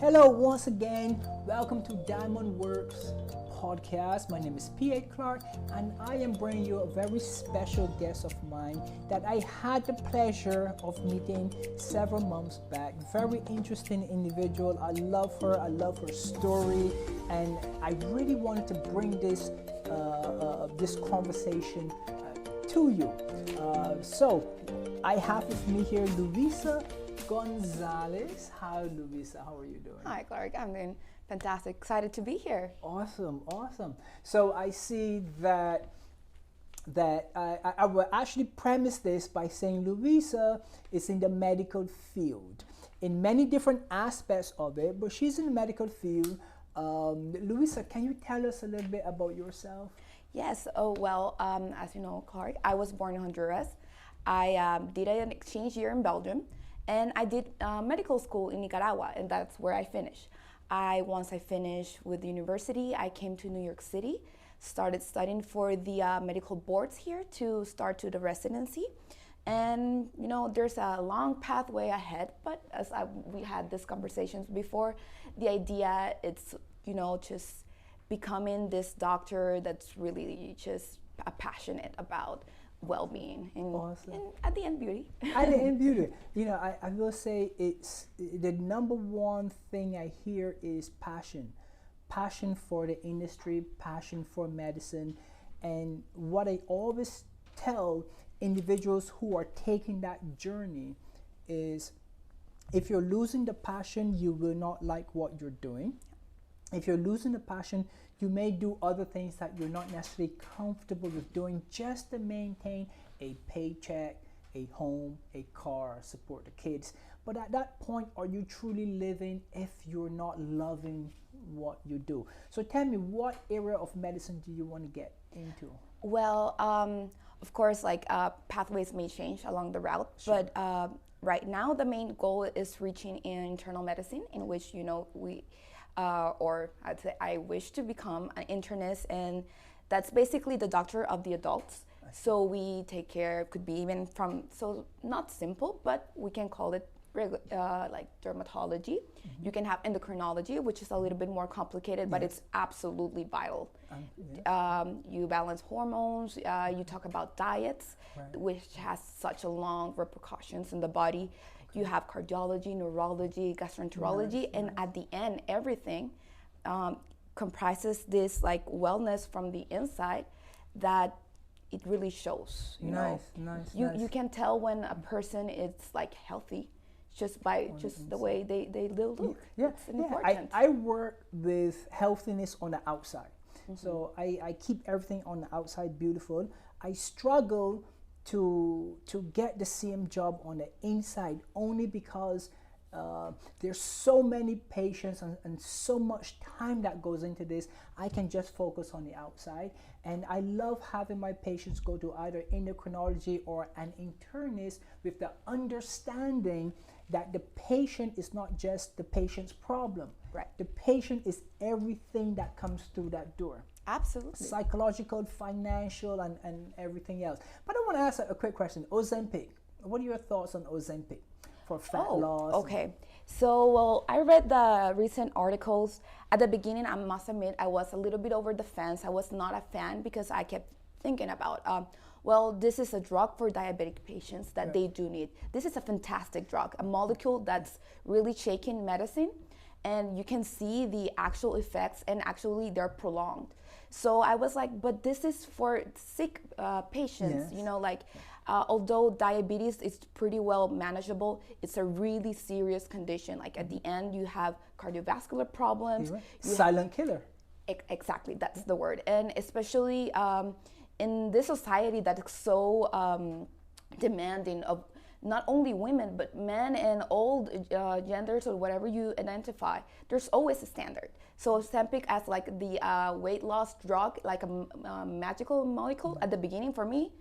Hello, once again. Welcome to Diamond Works podcast. My name is Clarke, and I am bringing you a very special guest of mine that I had the pleasure of meeting several months back. Very interesting individual. I love her. I love her story, and I really wanted to bring this conversation to you. So I have with me here Luisa Gonzalez. Hi, Luisa. How are you doing? Hi, Clarke. I'm doing fantastic. Excited to be here. Awesome. So I see that I will actually premise this by saying Luisa is in the medical field in many different aspects of it, but she's in the medical field. Luisa, can you tell us a little bit about yourself? Yes. As you know, Clarke, I was born in Honduras. I did an exchange year in Belgium. And I did medical school in Nicaragua, and that's where I finished. Once I finished with the university, I came to New York City, started studying for the medical boards here to start to the residency. And there's a long pathway ahead, but we had these conversations before, the idea it's just becoming this doctor that's really just passionate about well-being and, awesome. And at the end beauty. At the end beauty. I will say it's the number one thing I hear is passion for the industry, passion for medicine. And what I always tell individuals who are taking that journey is, if you're losing the passion, you will not like what you're doing. If you're losing the passion, you may do other things that you're not necessarily comfortable with doing just to maintain a paycheck, a home, a car, support the kids. But at that point, are you truly living if you're not loving what you do? So tell me, what area of medicine do you want to get into? Well, of course, pathways may change along the route, sure. But right now the main goal is reaching in internal medicine, in which I'd say I wish to become an internist, and that's basically the doctor of the adults. So we take care, could be even not simple, but we can call it like dermatology. Mm-hmm. You can have endocrinology, which is a little bit more complicated, but it's absolutely vital. You balance hormones, you talk about diets, right, which has such a long repercussions in the body. You have cardiology, neurology, gastroenterology, and at the end, everything comprises this wellness from the inside that it really shows. Nice. You can tell when a person is healthy just by the way they look. Yeah, it's important. I work with healthiness on the outside. Mm-hmm. So I keep everything on the outside beautiful. I struggle to get the same job on the inside, only because there's so many patients and so much time that goes into this. I can just focus on the outside, and I love having my patients go to either endocrinology or an internist with the understanding that the patient is not just the patient's problem. Right. The patient is everything that comes through that door. Absolutely. Psychological, financial, and everything else. But I want to ask a quick question. Ozempic. What are your thoughts on Ozempic for fat loss? Okay. So, I read the recent articles. At the beginning, I must admit, I was a little bit over the fence. I was not a fan because I kept thinking about, this is a drug for diabetic patients that they do need. This is a fantastic drug, a molecule that's really shaking medicine, and you can see the actual effects, and actually they're prolonged. So I was like, but this is for sick patients, yes. Although diabetes is pretty well manageable, it's a really serious condition. At the end, you have cardiovascular problems. Right. Silent killer. Exactly, that's the word. And especially in this society that is so demanding of not only women, but men and all genders or whatever you identify, there's always a standard. So Ozempic as the weight loss drug, a magical molecule at the beginning for me,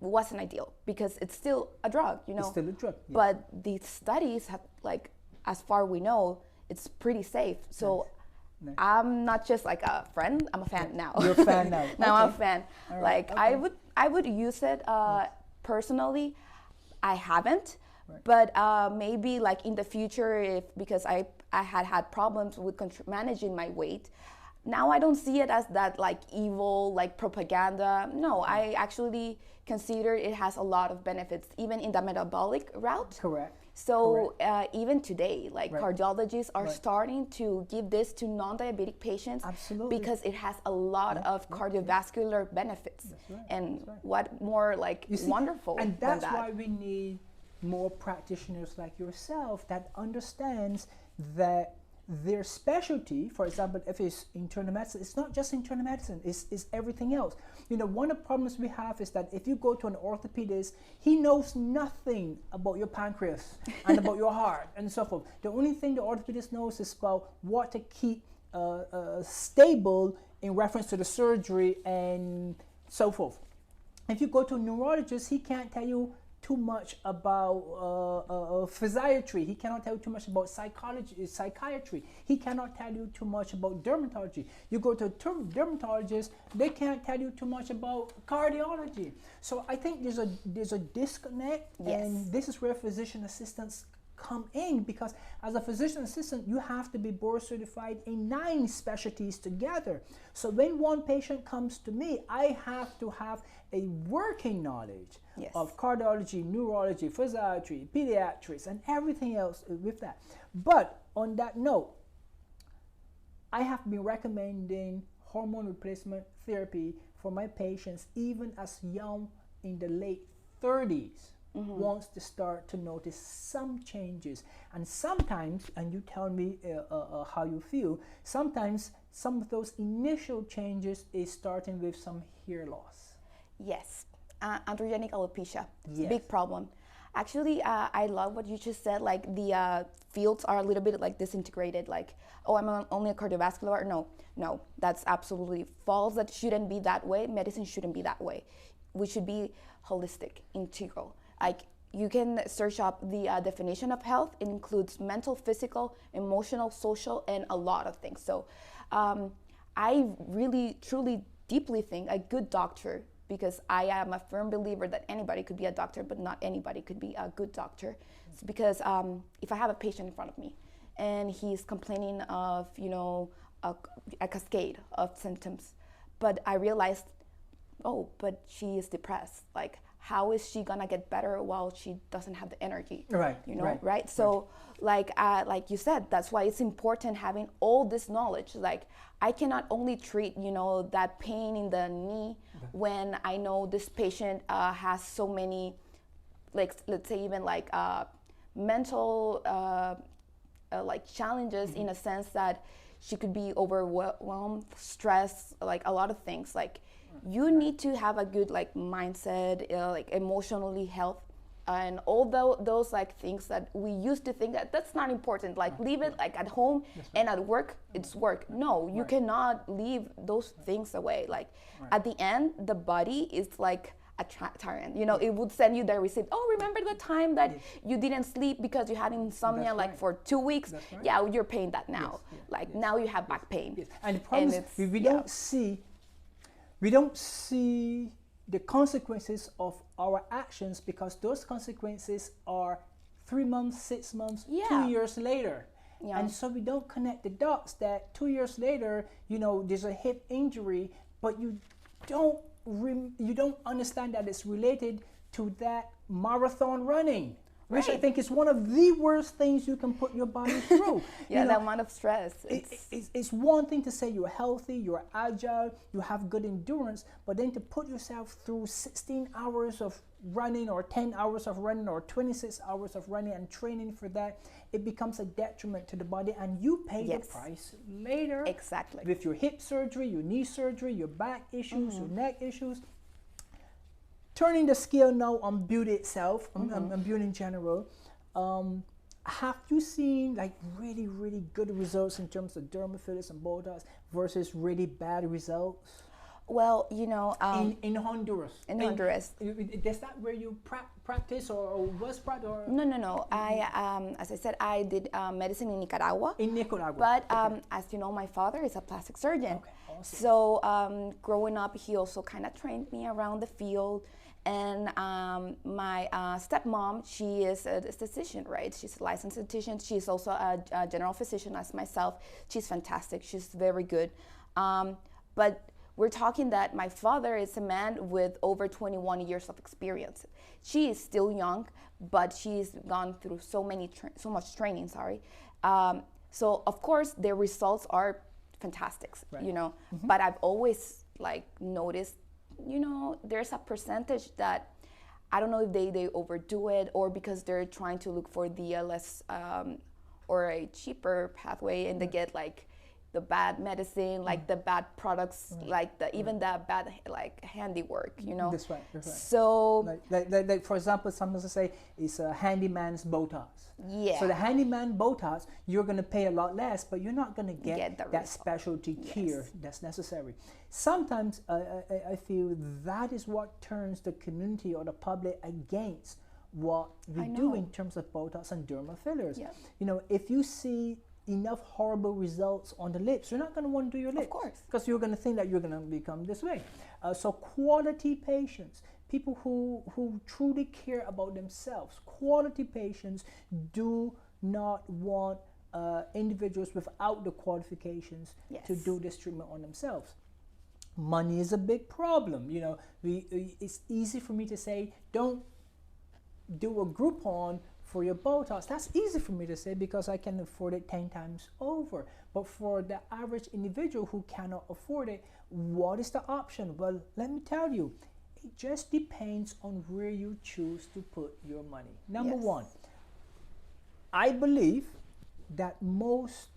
wasn't ideal because it's still a drug, It's still a drug. Yes. But the studies have, as far we know, it's pretty safe. So nice. I'm not just a friend, I'm a fan now. You're a fan now. Now I'm a fan. Right. Okay. I would use it personally. I haven't, right. But maybe in the future, because I I had problems with managing my weight. Now I don't see it as that like evil, like propaganda. No, I actually consider it has a lot of benefits, even in the metabolic route. Correct. So even today, like cardiologists are starting to give this to non-diabetic patients. Absolutely. Because it has a lot of cardiovascular benefits. That's right. And That's right. what more like wonderful and that's than that. why we need more practitioners like yourself that understands that their specialty, for example, if it's internal medicine, it's not just internal medicine, it's everything else. You know, one of the problems we have is that if you go to an orthopedist, he knows nothing about your pancreas and about your heart and so forth. The only thing the orthopedist knows is about what to keep stable in reference to the surgery and so forth. If you go to a neurologist, he can't tell you too much about physiatry. He cannot tell you too much about psychiatry. He cannot tell you too much about dermatology. You go to a dermatologist, they can't tell you too much about cardiology. So I think there's a disconnect, and this is where physician assistants come in, because as a physician assistant, you have to be board certified in 9 specialties together. So when one patient comes to me, I have to have a working knowledge of cardiology, neurology, physiatry, pediatrics, and everything else with that. But on that note, I have been recommending hormone replacement therapy for my patients even as young in the late 30s. Wants to start to notice some changes, and sometimes, and you tell me how you feel, sometimes some of those initial changes is starting with some hair loss. Yes, androgenic alopecia, it's a big problem. Actually, I love what you just said, like the fields are a little bit like disintegrated, like, oh, I'm only a cardiovascular. No, that's absolutely false. That shouldn't be that way. Medicine shouldn't be that way. We should be holistic, integral. Like, you can search up the definition of health. It includes mental, physical, emotional, social, and a lot of things. So I really, truly, deeply think a good doctor, because I am a firm believer that anybody could be a doctor, but not anybody could be a good doctor. It's because if I have a patient in front of me and he's complaining of, you know, a cascade of symptoms, but I realized, oh, but she is depressed. Like, how is she gonna get better while she doesn't have the energy? Right. You know, right? So, like you said, that's why it's important having all this knowledge. Like, I cannot only treat, you know, that pain in the knee when I know this patient has so many, like, let's say even like mental like challenges, in a sense that she could be overwhelmed, stressed, like a lot of things. Like, you need to have a good like mindset, like emotionally health, and all those like things that we used to think that that's not important. Like, leave it like at home and at work, it's work. No, you cannot leave those things away. Like, at the end, the body is like a tyrant. You know, it would send you the receipt. Oh, remember the time that you didn't sleep because you had insomnia for 2 weeks? Yeah, you're paying that now. Now you have back pain. And the problem is we don't see the consequences of our actions, because those consequences are 3 months, 6 months, 2 years later. And so we don't connect the dots that 2 years later, you know, there's a hip injury, but you don't understand that it's related to that marathon running. Which I think is one of the worst things you can put your body through. The amount of stress. It's one thing to say you're healthy, you're agile, you have good endurance, but then to put yourself through 16 hours of running, or 10 hours of running, or 26 hours of running and training for that, it becomes a detriment to the body, and you pay the price later. Exactly. With your hip surgery, your knee surgery, your back issues, your neck issues. Turning the scale now on beauty itself, on beauty in general, have you seen like really, really good results in terms of dermafillers and Botox versus really bad results? Well, you know, in Honduras. In Honduras. Is that where you practice or was practice? Or? No. I, as I said, I did medicine in Nicaragua. In Nicaragua. But as you know, my father is a plastic surgeon. Okay, awesome. So growing up, he also kind of trained me around the field. And my stepmom, she is a esthetician, right? She's a licensed esthetician. She's also a general physician as myself. She's fantastic. She's very good. But we're talking that my father is a man with over 21 years of experience. She is still young, but she's gone through so much training. So of course their results are fantastic, right. you know. Mm-hmm. But I've always like noticed, you know, there's a percentage that I don't know if they overdo it or because they're trying to look for the less or a cheaper pathway and they get like the bad medicine, like the bad products, like even the bad like handiwork, you know. That's right. That's right. So like for example, sometimes I say it's a handyman's Botox. Yeah. So the handyman Botox, you're going to pay a lot less, but you're not going to get that result. Specialty care that's necessary. Sometimes I feel that is what turns the community or the public against what we do in terms of Botox and dermal fillers. Yeah. You know, if you see enough horrible results on the lips, you're not going to want to do your lips. Of course. Because you're going to think that you're going to become this way. So quality patients, people who truly care about themselves, quality patients do not want individuals without the qualifications to do this treatment on themselves. Money is a big problem. You know, it's easy for me to say, don't do a Groupon for your Botox. That's easy for me to say because I can afford it 10 times over. But for the average individual who cannot afford it, what is the option? Well, let me tell you, it just depends on where you choose to put your money. Number one, I believe that most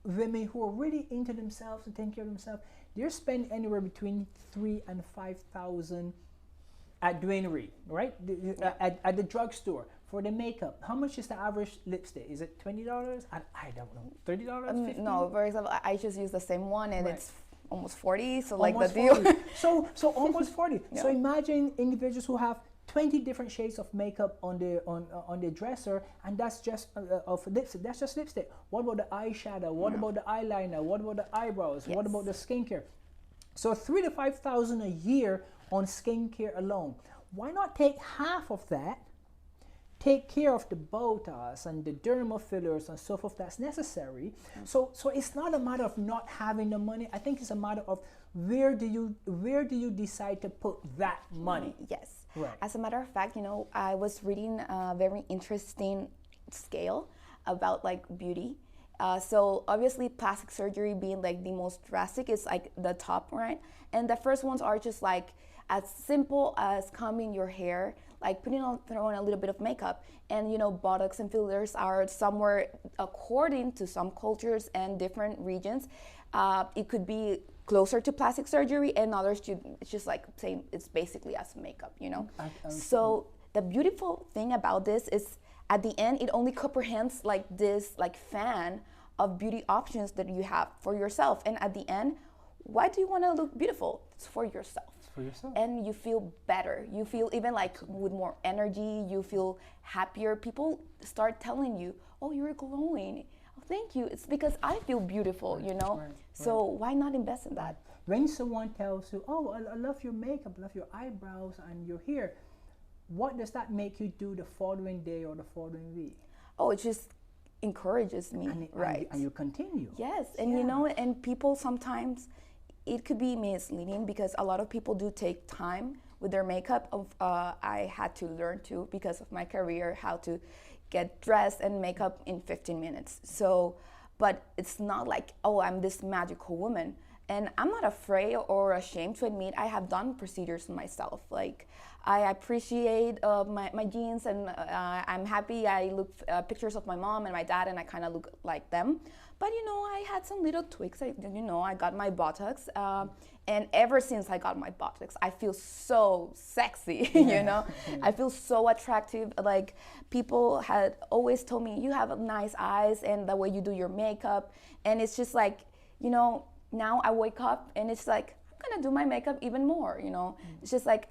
women who are really into themselves and taking care of themselves, they're spending anywhere between $3,000 and $5,000 at Duanery, right? At the drugstore. For the makeup, how much is the average lipstick? Is it $20? I don't know. $30? $50? No, for example, I just use the same one and it's almost 40. So almost like the deal. so almost 40. So imagine individuals who have 20 different shades of makeup on their dresser, and that's just of lipstick. That's just lipstick. What about the eyeshadow? What about the eyeliner? What about the eyebrows? What about the skincare? So $3,000 to $5,000 a year on skincare alone. Why not take half of that? Take care of the Botox and the dermal fillers and so forth that's necessary. So it's not a matter of not having the money. I think it's a matter of where do you decide to put that money? Yes. Right. As a matter of fact, you know, I was reading a very interesting scale about like beauty. So obviously plastic surgery being like the most drastic is like the top, right? And the first ones are just like as simple as combing your hair, like throwing a little bit of makeup. And you know, Botox and fillers are somewhere, according to some cultures and different regions, it could be closer to plastic surgery, and others it's just like saying it's basically as makeup, you know. So the beautiful thing about this is at the end, it only comprehends like this like fan of beauty options that you have for yourself. And at the end, why do you want to look beautiful? It's for yourself. For yourself. And you feel better. You feel even like with more energy, you feel happier. People start telling you, oh, you're glowing. Oh, thank you. It's because I feel beautiful, you know? So why not invest in that? When someone tells you, oh, I love your makeup, I love your eyebrows and your hair, what does that make you do the following day or the following week? Oh, it just encourages me, right? And you continue. Yes, and you know, and people sometimes, it could be misleading because a lot of people do take time with their makeup. I had to learn to, because of my career, how to get dressed and makeup in 15 minutes. So, but it's not like, oh, I'm this magical woman. And I'm not afraid or ashamed to admit I have done procedures myself. Like, I appreciate my genes, and I'm happy. I look pictures of my mom and my dad, and I kind of look like them. But you know, I had some little tweaks. I got my Botox, and ever since I got my Botox, I feel so sexy. You know, I feel so attractive. Like, people had always told me, you have nice eyes, and the way you do your makeup, and it's just like, you know, now I wake up and it's like, I'm gonna do my makeup even more. You know, it's just like,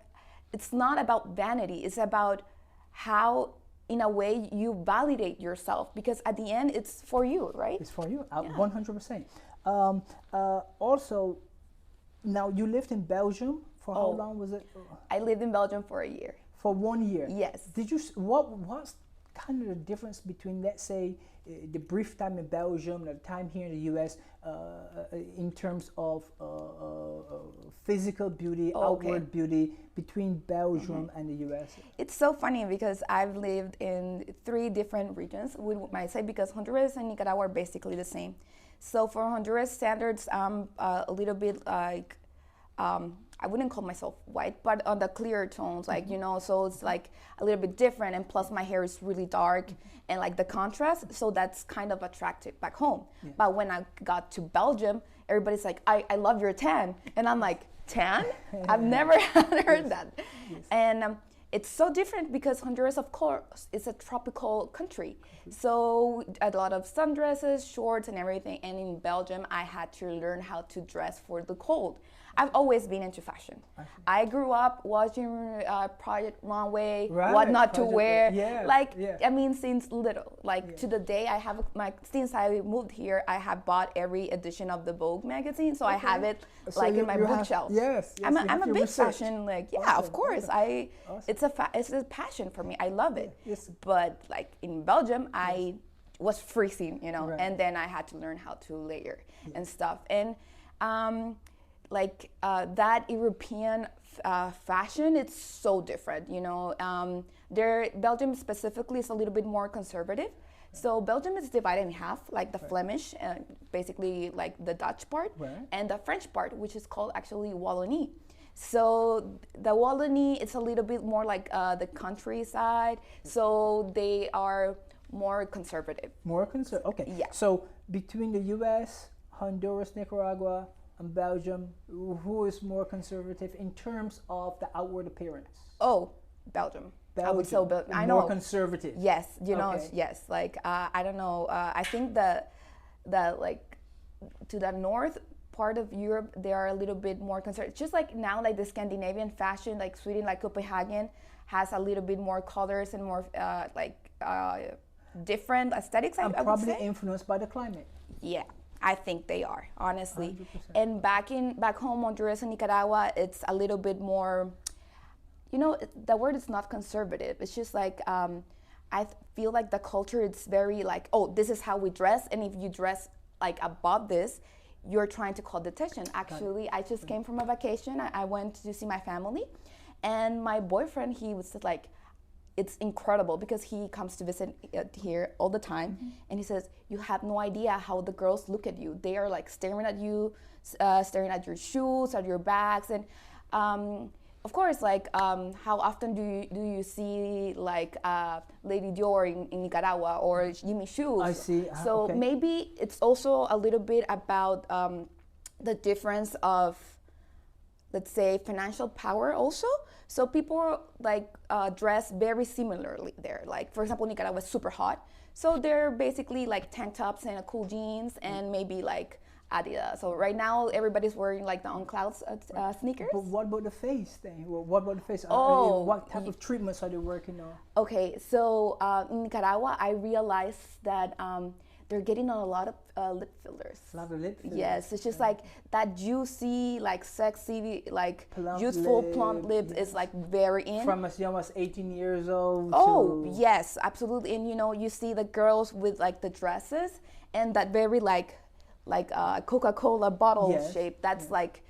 it's not about vanity. It's about how, in a way, you validate yourself, because at the end, it's for you, right? It's for you, 100%. Also, now you lived in Belgium For how long was it? I lived in Belgium for a year. For 1 year? Yes. Did you, what's kind of the difference between, let's say, the brief time in Belgium and the time here in the US in terms of physical beauty, outward beauty between Belgium and the US? It's so funny because I've lived in 3 different regions, we might say, because Honduras and Nicaragua are basically the same. So for Honduras standards, I'm a little bit like, I wouldn't call myself white, but on the clearer tones, like, you know, so it's like a little bit different, and plus my hair is really dark and like the contrast, so that's kind of attractive back home. Yeah. But when I got to Belgium, everybody's like, I love your tan. And I'm like, tan? I've never heard that. Yes. And it's so different because Honduras, of course, is a tropical country. So a lot of sundresses, shorts, and everything. And in Belgium, I had to learn how to dress for the cold. I've always been into fashion. I grew up watching Project Runway, what not to wear. I mean, since little, to the day I have since I moved here, I have bought every edition of the Vogue magazine. So I have it in my bookshelf. Yes, I'm a big fashion, of course. It's a passion for me. I love it. Yes. But in Belgium, I was freezing, you know, and then I had to learn how to layer and stuff. And that European fashion, it's so different, you know. Belgium specifically is a little bit more conservative. So Belgium is divided in half, like the Flemish, basically like the Dutch part, and the French part, which is called actually Wallonie. So the Wallonie, it's a little bit more like the countryside. So they are more conservative. More conservative, okay. Yeah. So between the US, Honduras, Nicaragua, and Belgium, who is more conservative in terms of the outward appearance? Oh, Belgium. I would say Belgium. I know. More conservative. Yes, you know, yes. I don't know. I think that to the north part of Europe, they are a little bit more conservative. Just like now, like the Scandinavian fashion, like Sweden, like Copenhagen, has a little bit more colors and more different aesthetics. And probably influenced by the climate. Yeah. I think they are, honestly. 100%. And back home, Honduras and Nicaragua, it's a little bit more, you know, the word is not conservative. It's just like, I feel like the culture is very like, oh, this is how we dress. And if you dress like above this, you're trying to call attention. Actually, I just came from a vacation. I went to see my family. And my boyfriend, he was like, it's incredible because he comes to visit here all the time, and he says, you have no idea how the girls look at you. They are like staring at you, staring at your shoes, at your bags, and of course, how often do you see Lady Dior in Nicaragua or Jimmy Shoes? I see. So maybe it's also a little bit about the difference of, let's say, financial power also. So people dress very similarly there. Like, for example, Nicaragua is super hot. So they're basically like tank tops and cool jeans and maybe like Adidas. So right now everybody's wearing like the On Clouds sneakers. But what about the face thing? What about the face? What type of treatments are they working on? Okay, so in Nicaragua, I realized that they're getting a lot of lip fillers. A lot of lip fillers. Yes, it's just like that juicy, like sexy, like plump youthful plump lips is like very in. From as young as 18 years old. Oh, yes, absolutely. And you know, you see the girls with like the dresses and that very like Coca-Cola bottle shape. That's like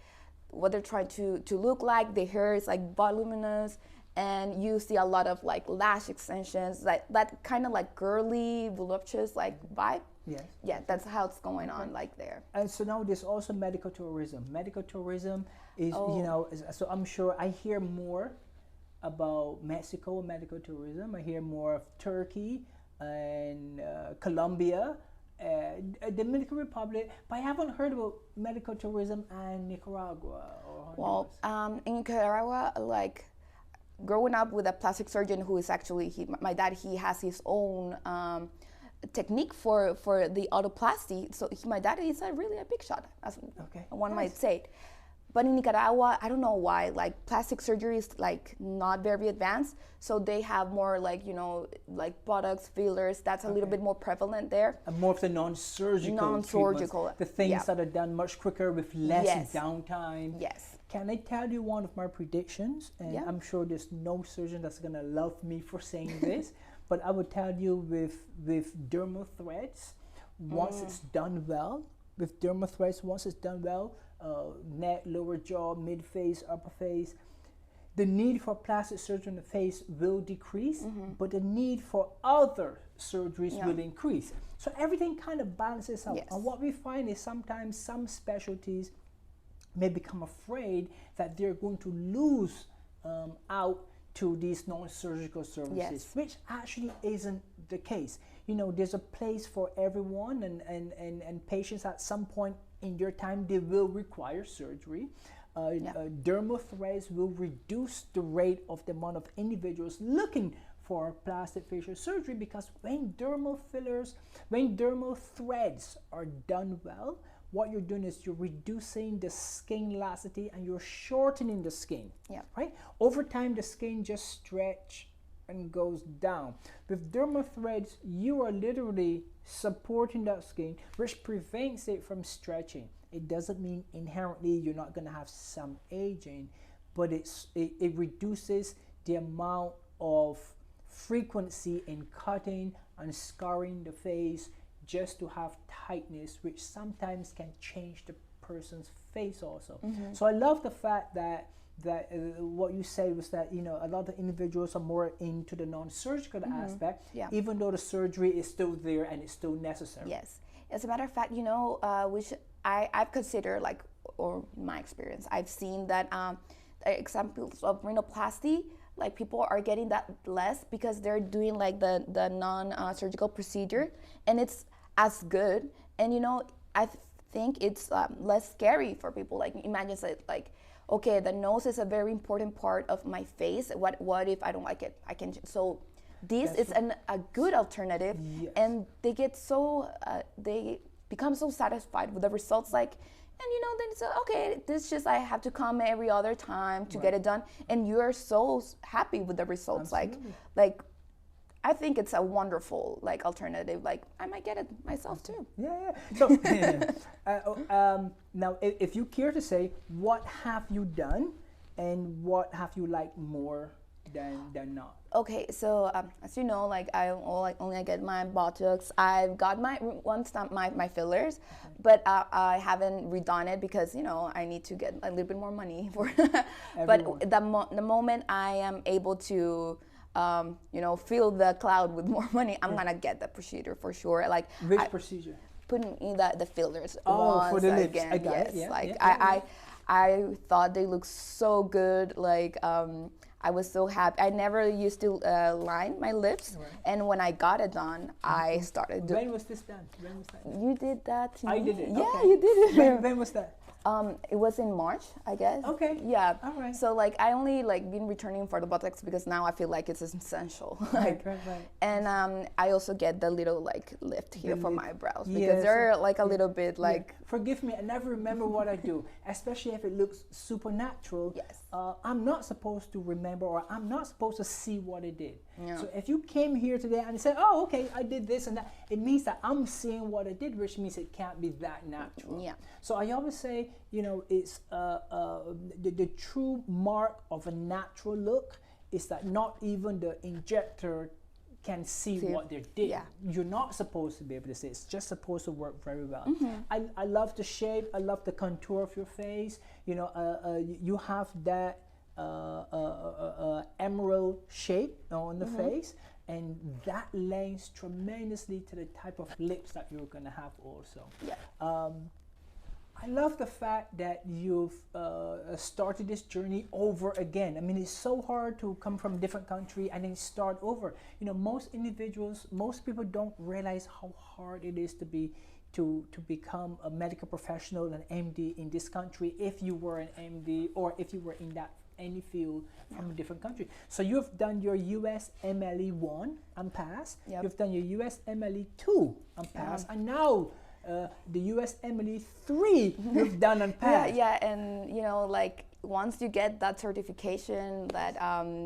what they're trying to look like. The hair is like voluminous. And you see a lot of like lash extensions, like that kind of like girly, voluptuous like vibe. Yes. Yeah, that's how it's going on like there. And so now there's also medical tourism. Medical tourism is, you know, so I'm sure I hear more about Mexico medical tourism. I hear more of Turkey and Colombia, Dominican Republic, but I haven't heard about medical tourism and Nicaragua or Honduras. Well, in Nicaragua, like, growing up with a plastic surgeon who is actually, my dad, he has his own technique for the autoplasty. So my dad is really a big shot, as one might say. But in Nicaragua, I don't know why, like plastic surgery is like not very advanced. So they have more like, you know, like buttocks, fillers. That's a little bit more prevalent there. And more of the non-surgical. Non-surgical. The things that are done much quicker with less downtime. Yes. can I tell you one of my predictions? And Yeah. I'm sure there's no surgeon that's gonna love me for saying this, but I would tell you with dermal threads, once it's done well, neck, lower jaw, mid face, upper face, the need for plastic surgery on the face will decrease, but the need for other surgeries will increase. So everything kind of balances out. Yes. And what we find is sometimes some specialties may become afraid that they're going to lose out to these non-surgical services, Yes. which actually isn't the case. You know, there's a place for everyone, and patients at some point in their time, they will require surgery. Dermal threads will reduce the rate of the amount of individuals looking for plastic facial surgery, because when dermal threads are done well, what you're doing is you're reducing the skin elasticity and you're shortening the skin. Yeah. Right? Over time, the skin just stretch and goes down. With dermal threads, you are literally supporting that skin, which prevents it from stretching. It doesn't mean inherently you're not going to have some aging, but it reduces the amount of frequency in cutting and scarring the face just to have tightness, which sometimes can change the person's face also. So I love the fact that what you said was that, you know, a lot of individuals are more into the non-surgical aspect, even though the surgery is still there and it's still necessary. Yes. As a matter of fact, you know, which I've considered, like, or in my experience, I've seen that examples of rhinoplasty, like people are getting that less because they're doing like the non-surgical procedure, and it's as good. And you know, I think it's less scary for people. Like, imagine like, okay, the nose is a very important part of my face. What if I don't like it? I can so. This is a good alternative, and they get so they become so satisfied with the results. Like, and you know, then it's okay. This just I have to come every other time to get it done, and you are so happy with the results. Absolutely. Like I think it's a wonderful like alternative. Like I might get it myself too. Yeah. So now, if you care to say, what have you done, and what have you liked more than not? Okay, so as you know, like I only get my Botox. I've got my fillers, but I haven't redone it because, you know, I need to get a little bit more money for. But the moment I am able to, you know, fill the cloud with more money, I'm gonna get the procedure for sure. Like which procedure? Putting in the fillers. Oh, for the lips. Again. I got Yes, it. Yeah, like yeah. I thought they looked so good. Like I was so happy. I never used to line my lips, and when I got it done, I started doing. When was this done? When was that? You did that to me? I did it. Yeah, Okay. you did it. When was that? It was in March, I guess. Okay. Yeah. All right. So like I only like been returning for the Botox because now I feel like it's essential. Right. And I also get the little like lift here for my brows because Yes. they're like a little bit like. Forgive me, I never remember what I do, especially if it looks supernatural. Yes. I'm not supposed to remember, or I'm not supposed to see what I did. Yeah. So if you came here today and said, oh, okay, I did this and that, it means that I'm seeing what I did, which means it can't be that natural. Yeah. So I always say, you know, it's the true mark of a natural look is that not even the injector can see what they did. Yeah. You're not supposed to be able to see. It's just supposed to work very well. I love the shape. I love the contour of your face. You know, you have that emerald shape on the face, and that lends tremendously to the type of lips that you're gonna have also. Yeah. I love the fact that you've started this journey over again. I mean, it's so hard to come from a different country and then start over. You know, most people don't realize how hard it is to become a medical professional, an MD in this country, if you were an MD or if you were in any field from a different country. So you've done your US MLE 1 and passed. Yep. You've done your US MLE 2 and passed. And now the US Emily 3 you've done and passed. Yeah, and you know, like once you get that certification, that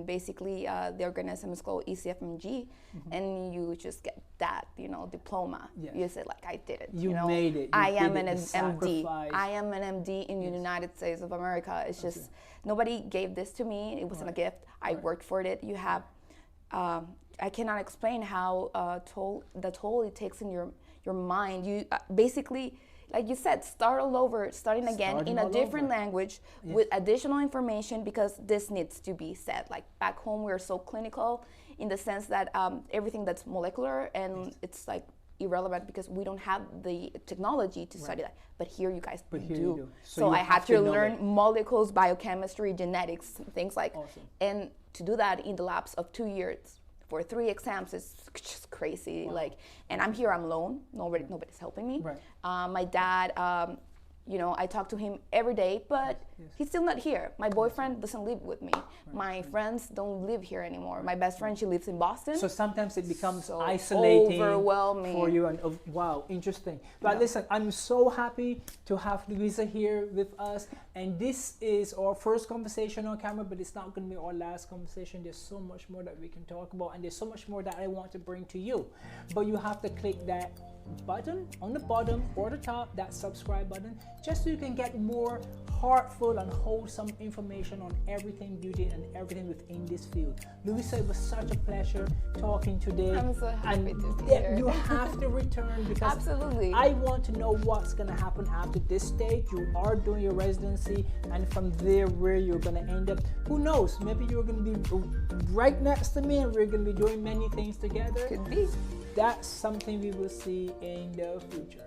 basically the organism is called ECFMG, and you just get that, you know, diploma. Yes. You say like, I did it. You know, made it. I am did an the MD. sacrifice. I am an MD in the United States of America. It's just nobody gave this to me. It wasn't a gift. I worked for it. You have. I cannot explain how the toll it takes in your mind. You basically, like you said, start all over, starting again in a different language with additional information, because this needs to be said. Like back home, we're so clinical in the sense that everything that's molecular and it's like irrelevant because we don't have the technology to study that. But here you guys do. So I had to learn molecules, biochemistry, genetics, things like, and to do that in the lapse of 2 years. For 3 exams is just crazy. Like, and I'm here, I'm alone. Nobody's helping me. My dad, you know, I talk to him every day, but he's still not here. My boyfriend doesn't live with me. My friends don't live here anymore. My best friend, she lives in Boston. So sometimes it becomes isolating, overwhelming for you. And wow, interesting. But listen, I'm so happy to have Luisa here with us. And this is our first conversation on camera, but it's not going to be our last conversation. There's so much more that we can talk about, and there's so much more that I want to bring to you. But you have to click that button on the bottom or the top, that subscribe button, just so you can get more heartful and wholesome information on everything beauty and everything within this field. Luisa, it was such a pleasure talking today. I'm so happy to be here. You have to return because absolutely, I want to know what's going to happen after this stage. You are doing your residency, and from there where you're going to end up, who knows, maybe you're going to be right next to me and we're going to be doing many things together. Could be. That's something we will see in the future.